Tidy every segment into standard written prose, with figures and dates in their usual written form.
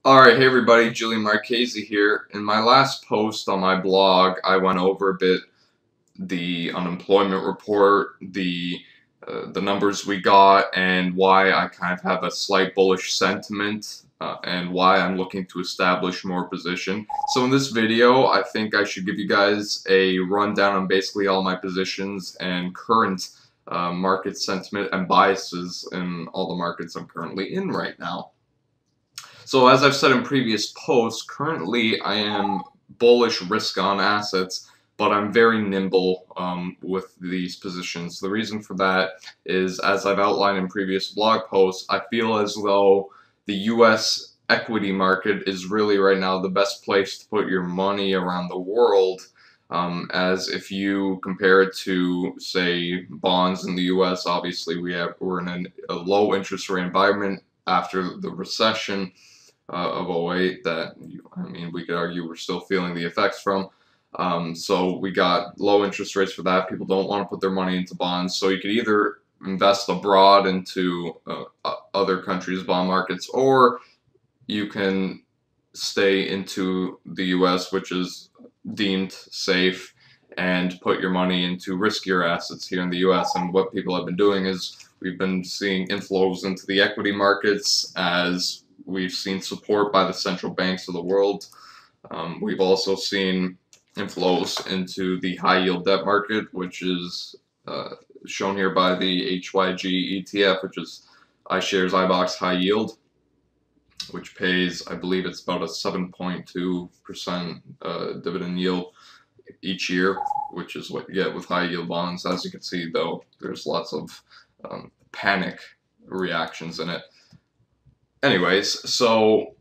Alright, hey everybody, Julian Marchese here. In my last post on my blog, I went over a bit the unemployment report, the numbers we got, and why I kind of have a slight bullish sentiment, and why I'm looking to establish more position. So in this video, I think I should give you guys a rundown on basically all my positions and current market sentiment and biases in all the markets I'm currently in right now. So as I've said in previous posts, currently I am bullish risk on assets, but I'm very nimble with these positions. The reason for that is, as I've outlined in previous blog posts, I feel as though the US equity market is really right now the best place to put your money around the world. As if you compare it to, say, bonds in the US, obviously we're in a low interest rate environment after the recession of '08 that, we could argue we're still feeling the effects from. So we got low interest rates for that. People don't want to put their money into bonds. So you could either invest abroad into other countries' bond markets, or you can stay into the US, which is deemed safe, and put your money into riskier assets here in the US. And what people have been doing is we've been seeing inflows into the equity markets as we've seen support by the central banks of the world. We've also seen inflows into the high yield debt market, which is shown here by the HYG ETF, which is iShares iBoxx High Yield, which pays, I believe it's about a 7.2% dividend yield each year, which is what you get with high yield bonds. As you can see, though, there's lots of panic reactions in it. Anyways, so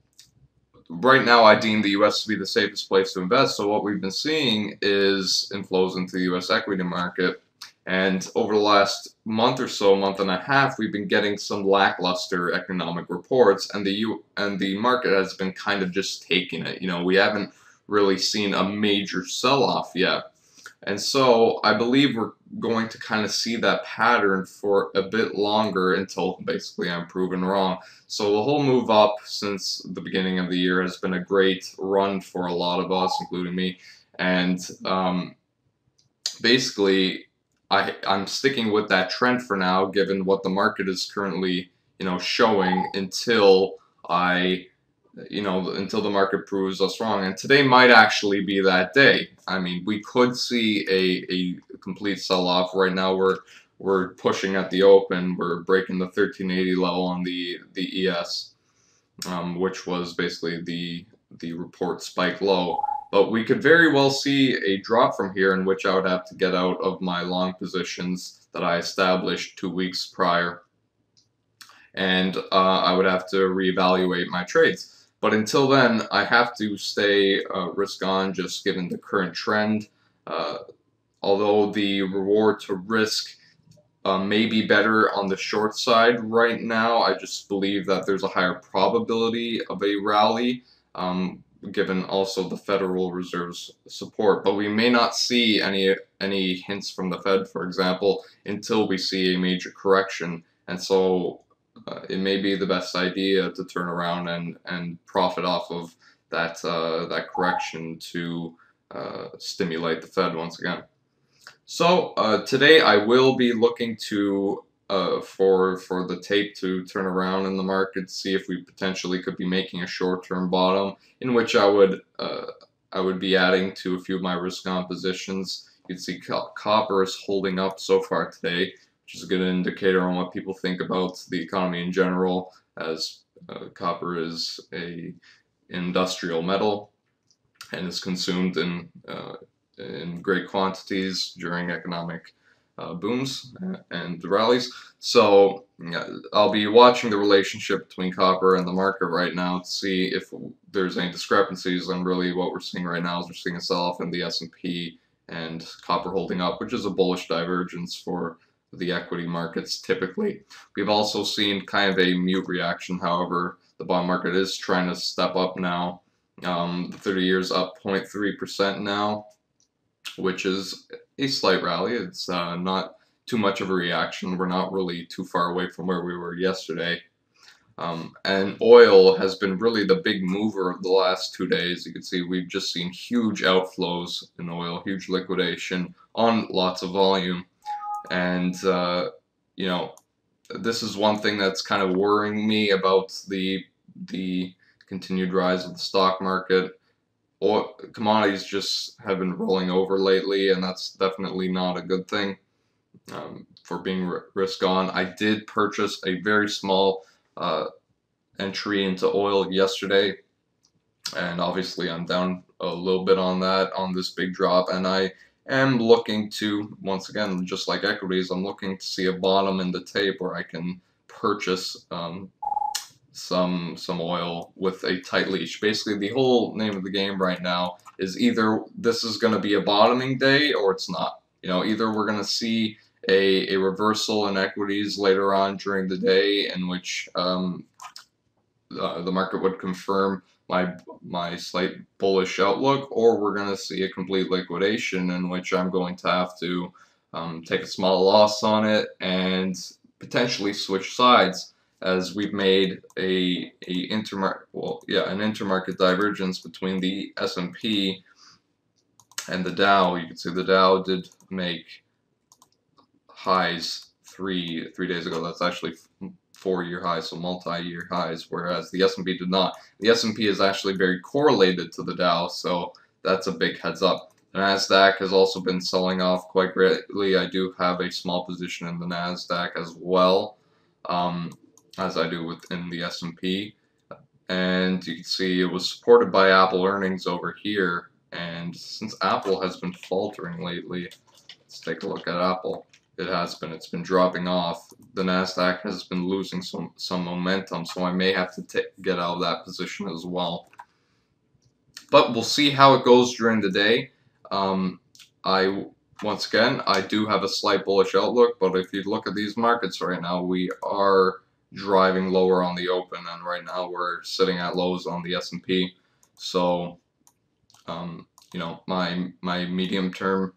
right now I deem the US to be the safest place to invest. So what we've been seeing is inflows into the US equity market. And over the last month or so, month and a half, we've been getting some lackluster economic reports, and the market has been kind of just taking it. We haven't really seen a major sell-off yet. And so I believe we're going to kind of see that pattern for a bit longer until basically I'm proven wrong. So the whole move up since the beginning of the year has been a great run for a lot of us, including me. And basically, I'm sticking with that trend for now, given what the market is currently, showing until until the market proves us wrong. And today might actually be that day. We could see a complete sell-off. Right now we're pushing at the open. We're breaking the 1380 level on the ES, which was basically the report spike low. But we could very well see a drop from here, in which I would have to get out of my long positions that I established 2 weeks prior. And I would have to reevaluate my trades. But until then, I have to stay risk on, just given the current trend. Although the reward to risk may be better on the short side right now, I just believe that there's a higher probability of a rally, given also the Federal Reserve's support. But we may not see any hints from the Fed, for example, until we see a major correction. And so it may be the best idea to turn around and profit off of that correction to stimulate the Fed once again. So today I will be looking to for the tape to turn around in the market, see if we potentially could be making a short-term bottom, in which I would be adding to a few of my risk-on positions. You can see copper is holding up so far today, which is a good indicator on what people think about the economy in general, as copper is a industrial metal and is consumed in great quantities during economic booms and rallies. So I'll be watching the relationship between copper and the market right now to see if there's any discrepancies. And really what we're seeing right now is we're seeing a sell-off in the S&P and copper holding up, which is a bullish divergence for the equity markets typically. We've also seen kind of a mute reaction. However, the bond market is trying to step up now. The 30 years up 0.3% now, which is a slight rally. It's not too much of a reaction. We're not really too far away from where we were yesterday. And oil has been really the big mover of the last 2 days. You can see we've just seen huge outflows in oil, huge liquidation on lots of volume. And, you know, this is one thing that's kind of worrying me about the continued rise of the stock market. Oil, commodities just have been rolling over lately, and that's definitely not a good thing for being risk on. I did purchase a very small entry into oil yesterday, and obviously I'm down a little bit on that on this big drop, and I am looking to, once again, just like equities, I'm looking to see a bottom in the tape where I can purchase some oil with a tight leash. Basically, the whole name of the game right now is either this is going to be a bottoming day or it's not. You know, either we're going to see a reversal in equities later on during the day, in which the market would confirm my slight bullish outlook, or we're going to see a complete liquidation in which I'm going to have to take a small loss on it and potentially switch sides, as we've made an intermarket divergence between the S&P and the Dow. You can see the Dow did make highs three days ago. That's actually 4-year highs, so multi-year highs, whereas the S&P did not. The S&P is actually very correlated to the Dow, so that's a big heads up. The NASDAQ has also been selling off quite greatly. I do have a small position in the NASDAQ as well, as I do within the S&P. And you can see it was supported by Apple earnings over here. And since Apple has been faltering lately, let's take a look at Apple. It's been dropping off. The NASDAQ has been losing some momentum, so I may have to get out of that position as well. But we'll see how it goes during the day. Once again, I do have a slight bullish outlook, but if you look at these markets right now, we are driving lower on the open, and right now we're sitting at lows on the S&P. So, you know, my medium term,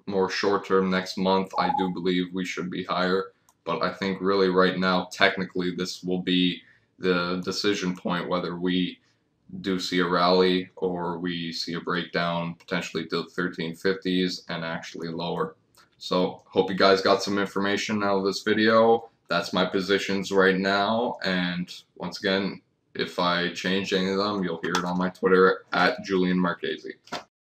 more short term, next month, I do believe we should be higher. But I think really right now, technically, this will be the decision point whether we do see a rally or we see a breakdown potentially to the 1350s and actually lower. So hope you guys got some information out of this video. That's my positions right now, and once again, if I change any of them, you'll hear it on my Twitter at Julian Marchese.